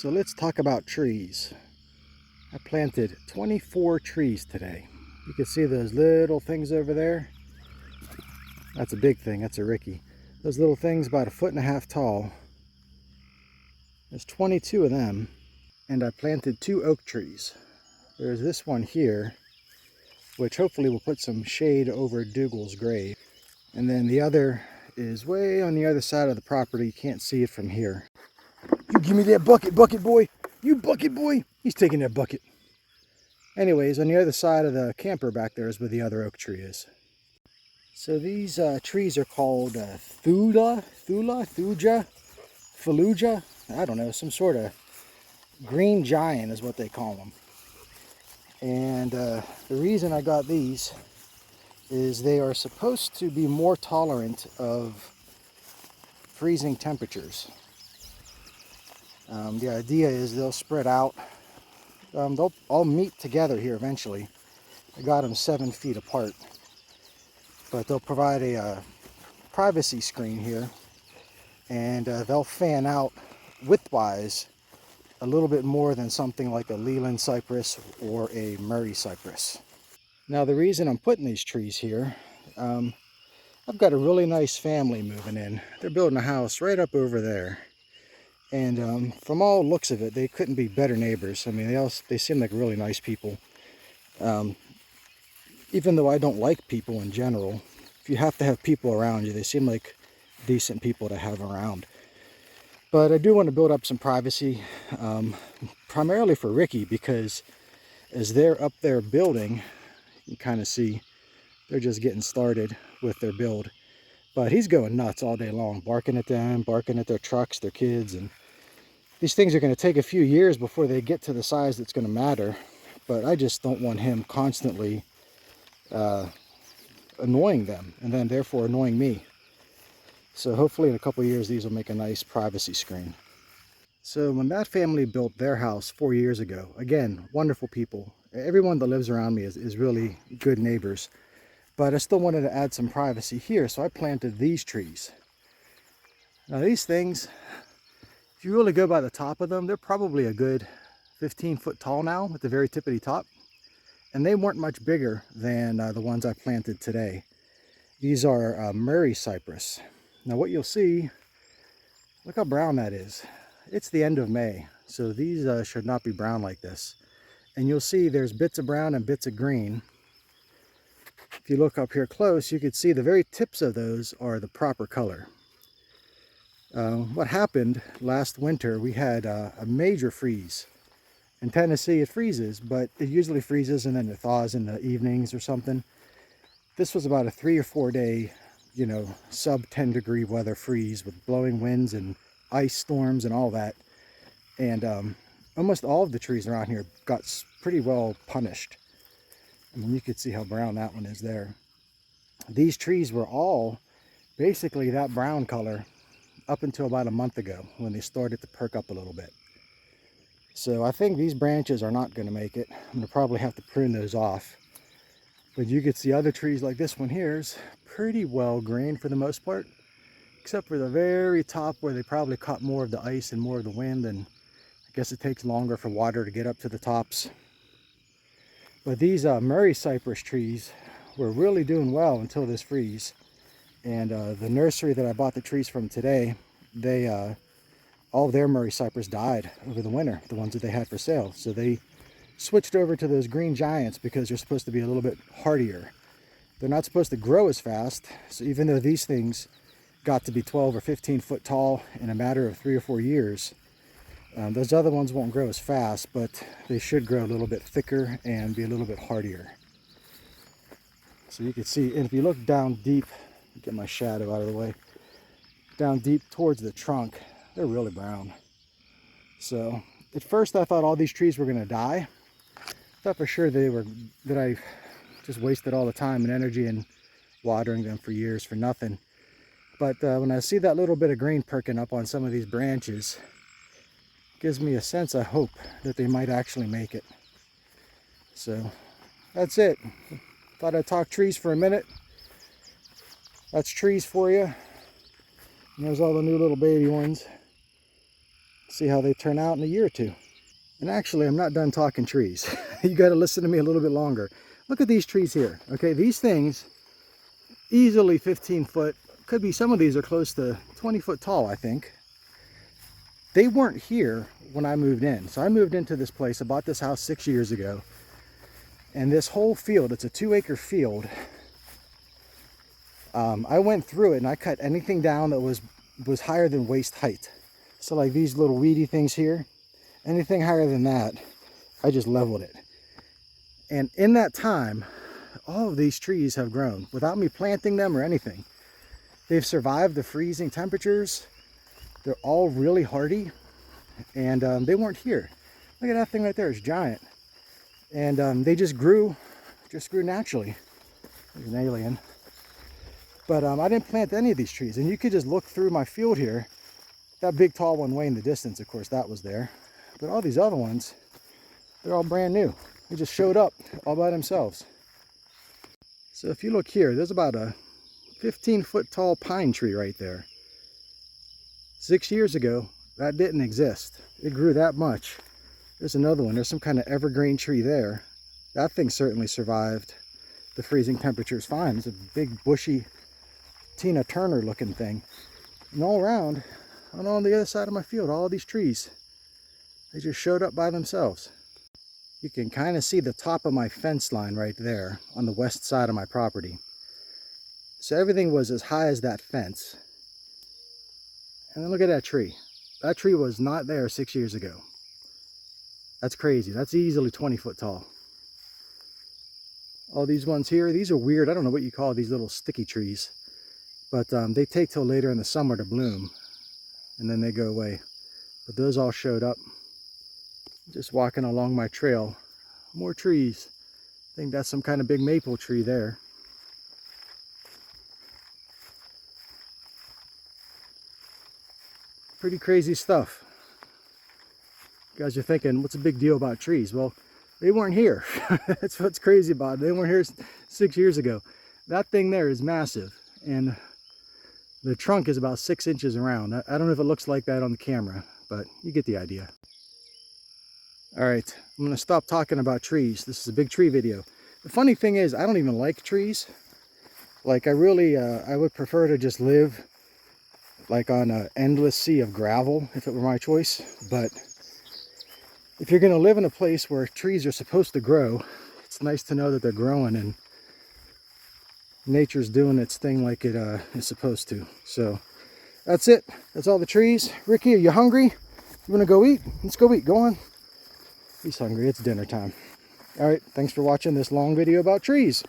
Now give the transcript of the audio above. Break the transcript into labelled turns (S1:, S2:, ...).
S1: So let's talk about trees. I planted 24 trees today. You can see those little things over there. That's a big thing, that's a Ricky. Those little things about 1.5 feet tall. There's 22 of them. And I planted 2 oak trees. There's this one here, which hopefully will put some shade over Dougal's grave. And then the other is way on the other side of the property. You can't see it from here. You give me that bucket, bucket boy. You bucket boy. He's taking that bucket. Anyways, on the other side of the camper back there is where the other oak tree is. So these trees are called Thuja, Fallujah. I don't know, some sort of green giant is what they call them. And the reason I got these is they are supposed to be more tolerant of freezing temperatures. The idea is they'll spread out. They'll all meet together here eventually. I got them 7 feet apart. But they'll provide a privacy screen here. And they'll fan out widthwise a little bit more than something like a Leland cypress or a Murray cypress. Now the reason I'm putting these trees here, I've got a really nice family moving in. They're building a house right up over there. And from all looks of it, they couldn't be better neighbors. I mean, they seem like really nice people. Even though I don't like people in general, if you have to have people around you, they seem like decent people to have around. But I do want to build up some privacy, primarily for Ricky, because as they're up there building, you kind of see they're just getting started with their build. But he's going nuts all day long, barking at them, barking at their trucks, their kids. And these things are going to take a few years before they get to the size that's going to matter. But I just don't want him constantly annoying them and then therefore annoying me. So hopefully in a couple of years these will make a nice privacy screen. So when that family built their house 4 years ago, again, wonderful people. Everyone that lives around me is really good neighbors. But I still wanted to add some privacy here, so I planted these trees. Now these things, if you really go by the top of them, they're probably a good 15 foot tall now at the very tippity top. And they weren't much bigger than the ones I planted today. These are Murray cypress. Now what you'll see, look how brown that is. It's the end of May, so these should not be brown like this. And you'll see there's bits of brown and bits of green. If you look up here close, you can see the very tips of those are the proper color. What happened last winter, we had a major freeze. In Tennessee it freezes, but it usually freezes and then it thaws in the evenings or something. This was about a 3 or 4 day, sub 10 degree weather freeze with blowing winds and ice storms and all that. And almost all of the trees around here got pretty well punished. I mean, you could see how brown that one is there. These trees were all basically that brown color up until about a month ago when they started to perk up a little bit. So I think these branches are not going to make it. I'm going to probably have to prune those off. But you could see other trees like this one here is pretty well green for the most part, except for the very top where they probably caught more of the ice and more of the wind, and I guess it takes longer for water to get up to the tops. But these Murray cypress trees were really doing well until this freeze. And the nursery that I bought the trees from today, all of their Murray cypress died over the winter, the ones that they had for sale. So they switched over to those green giants because they're supposed to be a little bit hardier. They're not supposed to grow as fast. So even though these things got to be 12 or 15 foot tall in a matter of 3 or 4 years, those other ones won't grow as fast, but they should grow a little bit thicker and be a little bit hardier. So you can see, and if you look down deep, get my shadow out of the way, down deep towards the trunk, they're really brown. So at first I thought all these trees were going to die. I thought for sure that I just wasted all the time and energy in watering them for years for nothing. But when I see that little bit of green perking up on some of these branches, it gives me a sense of hope that they might actually make it. So that's it. Thought I'd talk trees for a minute. That's trees for you. And there's all the new little baby ones. See how they turn out in a year or two. And actually, I'm not done talking trees. You got to listen to me a little bit longer. Look at these trees here. Okay, these things, easily 15 foot, could be, some of these are close to 20 foot tall, I think. They weren't here when I moved in. So I moved into this place, I bought this house 6 years ago. And this whole field, it's a 2-acre field. I went through it and I cut anything down that was higher than waist height. So like these little weedy things here, anything higher than that, I just leveled it. And in that time, all of these trees have grown without me planting them or anything. They've survived the freezing temperatures. They're all really hardy, and they weren't here. Look at that thing right there, it's giant. And they just grew naturally. There's an alien. But I didn't plant any of these trees, and you could just look through my field here. That big tall one way in the distance, of course, that was there. But all these other ones, they're all brand new. They just showed up all by themselves. So if you look here, there's about a 15-foot tall pine tree right there. 6 years ago, that didn't exist. It grew that much. There's another one. There's some kind of evergreen tree there. That thing certainly survived the freezing temperatures fine. It's a big, bushy, Tina Turner looking thing. And all around, on the other side of my field, all these trees, they just showed up by themselves. You can kind of see the top of my fence line right there on the west side of my property. So everything was as high as that fence. And then look at that tree. That tree was not there 6 years ago. That's crazy. That's easily 20 foot tall. All these ones here, these are weird. I don't know what you call these little sticky trees. But they take till later in the summer to bloom. And then they go away. But those all showed up. Just walking along my trail. More trees. I think that's some kind of big maple tree there. Pretty crazy stuff. You guys are thinking, what's the big deal about trees? Well, they weren't here. That's what's crazy about it. They weren't here 6 years ago. That thing there is massive. And the trunk is about 6 inches around. I don't know if it looks like that on the camera, but you get the idea. All right, I'm gonna stop talking about trees. This is a big tree video. The funny thing is, I don't even like trees. Like I would prefer to just live like on an endless sea of gravel if it were my choice. But if you're gonna live in a place where trees are supposed to grow, it's nice to know that they're growing and nature's doing its thing like it is supposed to. So that's it. That's all the trees. Ricky, are you hungry? You wanna go eat? Let's go eat. Go on. He's hungry. It's dinner time. All right. Thanks for watching this long video about trees.